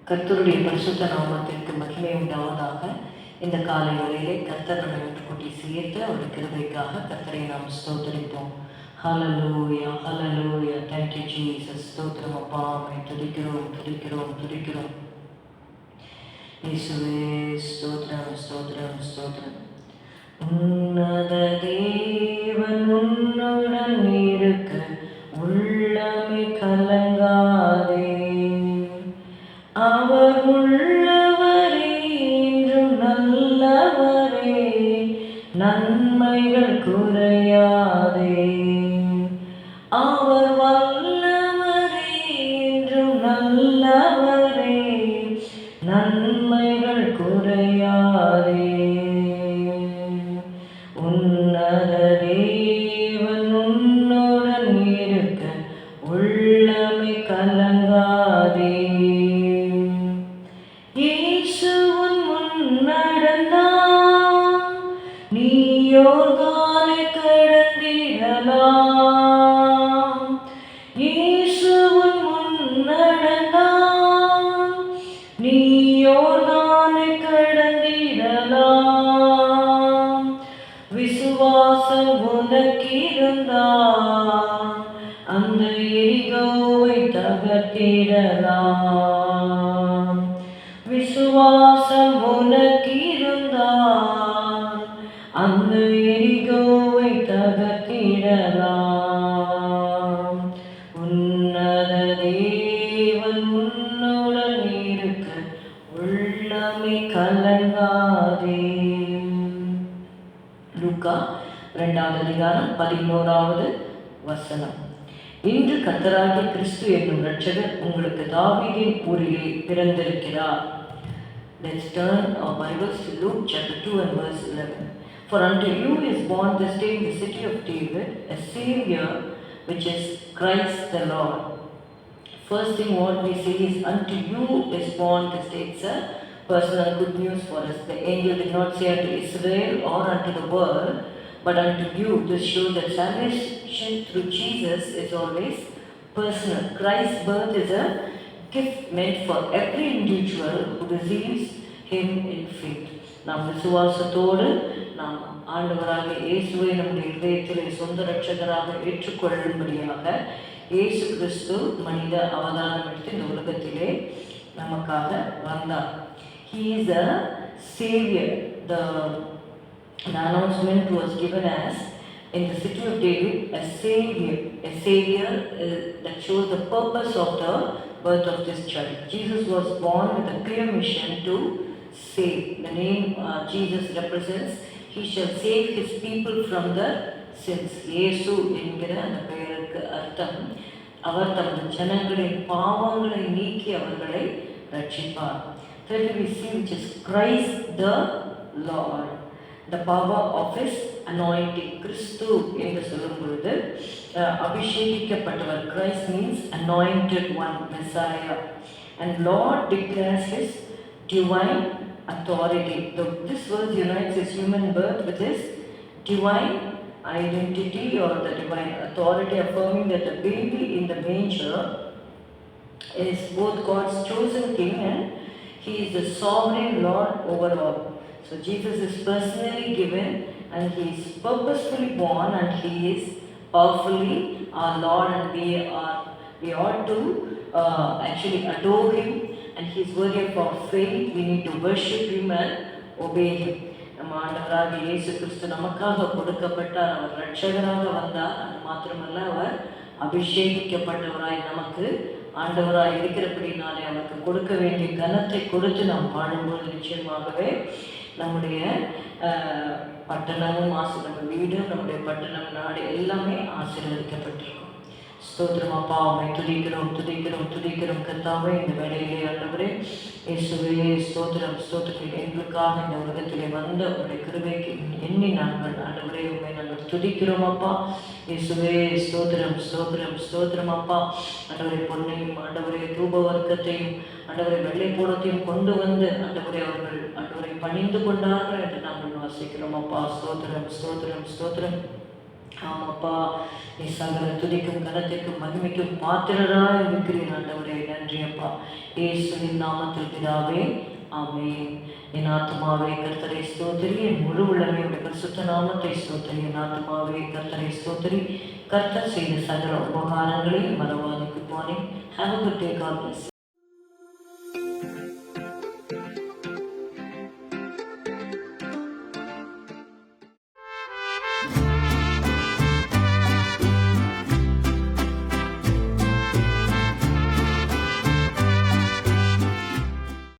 கர்த்தருடைய பரிசுத்த நாமத்திற்கு மகிமை உண்டாவதாக. இந்த காலை வேளையிலே கர்த்தர் நம்மை முன்கூட்டி சேர்த்து அவருடைய கிருபைக்காக கர்த்தரை நாம் ஸ்தோத்தரிப்போம். Hallelujah, hallelujah. Thank you Jesus. ஸ்தோத்திரம் அப்பா, உம்மை துதிக்கிறோம், துதிக்கிறோம், துதிக்கிறோம். இயேசுவே ஸ்தோத்திரம், ஸ்தோத்திரம், ஸ்தோத்திரம். உன்னத தேவன் உன்னுடன் இருக்க உள்ளமே கலங்காதே. அவர் உள்ளவரே, என்றும் நல்லவரே, நன்மைகள் குறையாதே. அவர் வல்லவரே, என்றும் நல்லவரே, நன்மைகள் குறையாதே. உன்னத தேவன் உன்னுடன் இருக்க உள்ளமே கலங்காதே. இயேசுவின் முன் நடந்தால் நீ யோர்தானை கடந்திடலாம். இயேசுவின் முன் நடந்தால் நீ யோர்தானை கடந்திடலாம். விசுவாசம் உனக்கிருந்தால் அந்த எரிகோவை தகர்த்திடலாம். விசுவாசம் உனக்கிருந்தால் அந்த எரிகோவை தகர்த்திடலாம். உன்னத தேவன் உன்னுடன் இருக்க உள்ளமே கலங்காதே. லூக்கா 2:11 வசனம். இன்று கர்த்தராகிய கிறிஸ்து என்னும் இரட்சகர் உங்களுக்கு தாவீதின் ஊரிலே பிறந்திருக்கிறார். Let's turn our Bibles to Luke chapter 2 and verse 11. For unto you is born this day in the city of David a Savior, which is Christ the Lord. First thing what we see is unto you is born this day. It's a personal good news for us. The angel did not say unto Israel or unto the world, but unto you. This shows that salvation through Jesus is always personal. Christ's birth is a gift meant for every individual who receives him in faith. நாம் விசுவாசத்தோடு நாம் ஆண்டவராக இயேசுவை நம்முடைய இதயத்திலே சொந்த இரட்சகராக ஏற்றுக்கொள்ளும்படியாக இயேசு கிறிஸ்து மனித அவதாரம் எடுத்து இந்த உலகத்திலே நமக்காக வந்தார். He is a savior. The announcement was given as in the city of David a savior. A savior that shows the purpose of the birth of this child. Jesus was born with a clear mission to save. The name Jesus represents he shall save his people from the sins. இயேசு என்கிற அந்த பெயருக்கு அர்த்தம் அவர் தமது ஜனங்களின் பாவங்களை நீக்கி அவர்களை ரட்சிப்பார். Thirdly, we see which is Christ the Lord. The power of his anointing. கிறிஸ்து என்று சொல்லும் பொழுது அபிஷேகிக்கப்பட்டவர். Christ means anointed one, Messiah. And Lord declares his divine authority. This verse unites his human birth with his divine identity or the divine authority, affirming that the baby in the manger is both God's chosen king and he is the sovereign Lord over all. So Jesus is personally given and he is purposefully born and he is powerfully our Lord, and we ought to actually adore him and he is worthy of our faith. We need to worship him and obey him. நம்ம ஆண்டவராக இயேசு கிறிஸ்து நமக்காக கொடுக்கப்பட்டார். அவர் இரட்சகராக வந்தார். அது மாத்திரமல்ல, அவர் அபிஷேகிக்கப்பட்டவராய் நமக்கு ஆண்டவராய் இருக்கிறபடினாலே அவருக்கு கொடுக்க வேண்டிய கனத்தை கொடுத்து நாம் வாழும்போது நிச்சயமாகவே நம்முடைய பட்டணமும் நம்ம வீடு, நம்முடைய பட்டணம், நாடு எல்லாமே ஆசீர்வதிக்கப்பட்டிருக்கும். ஸ்தோத்திரம் அப்பா, உம்மை துதிக்கிறோம், துதிக்கிறோம், துதிக்கிறோம் கர்த்தாவே. இந்த வேளையிலே ஆண்டவரே இயேசுவே ஸ்தோத்திரம், ஸ்தோத்திரம். எங்களுக்காக இந்த உலகத்திலே வந்த உடைய கிருபைக்கு எண்ணி நாங்கள் ஆண்டவரே உம்மை நாங்கள் துதிக்கிறோம் அப்பா. இயேசுவே ஸ்தோத்திரம், ஸ்தோத்திரம், ஸ்தோத்திரம் அப்பா. ஆண்டவரே பொன்னையும் ஆண்டவரே தூப வர்க்கத்தையும் ஆண்டவரை வெள்ளை போடத்தையும் கொண்டு வந்து ஆண்டவரை அவர்கள் ஆண்டவரை பணிந்து கொண்டார்கள் என்று நாங்கள் வாசிக்கிறோம் அப்பா. ஸ்தோத்திரம், ஸ்தோத்திரம், ஸ்தோத்திரம். ஆமாப்பா, நீ சகல துதிக்கும் கனத்திற்கும் மகிமைக்கும் பாத்திரராய் இருக்கிறீர் ஆண்டவரே. நன்றி அப்பா. இயேசுவின் நாமத்தில் பிதாவே, ஆமென். என் ஆத்துமாவே கர்த்தரை ஸ்தோத்திரி, என் முழு உள்ளமே உடைய பரிசுத்த நாமத்தை ஸ்தோத்திரி. என் ஆத்துமாவே கர்த்தரை ஸ்தோத்திரி, கர்த்தர் செய்த சகல உபகாரங்களையும் மறவாதிக்கு போனேன். Have a good day. God bless you.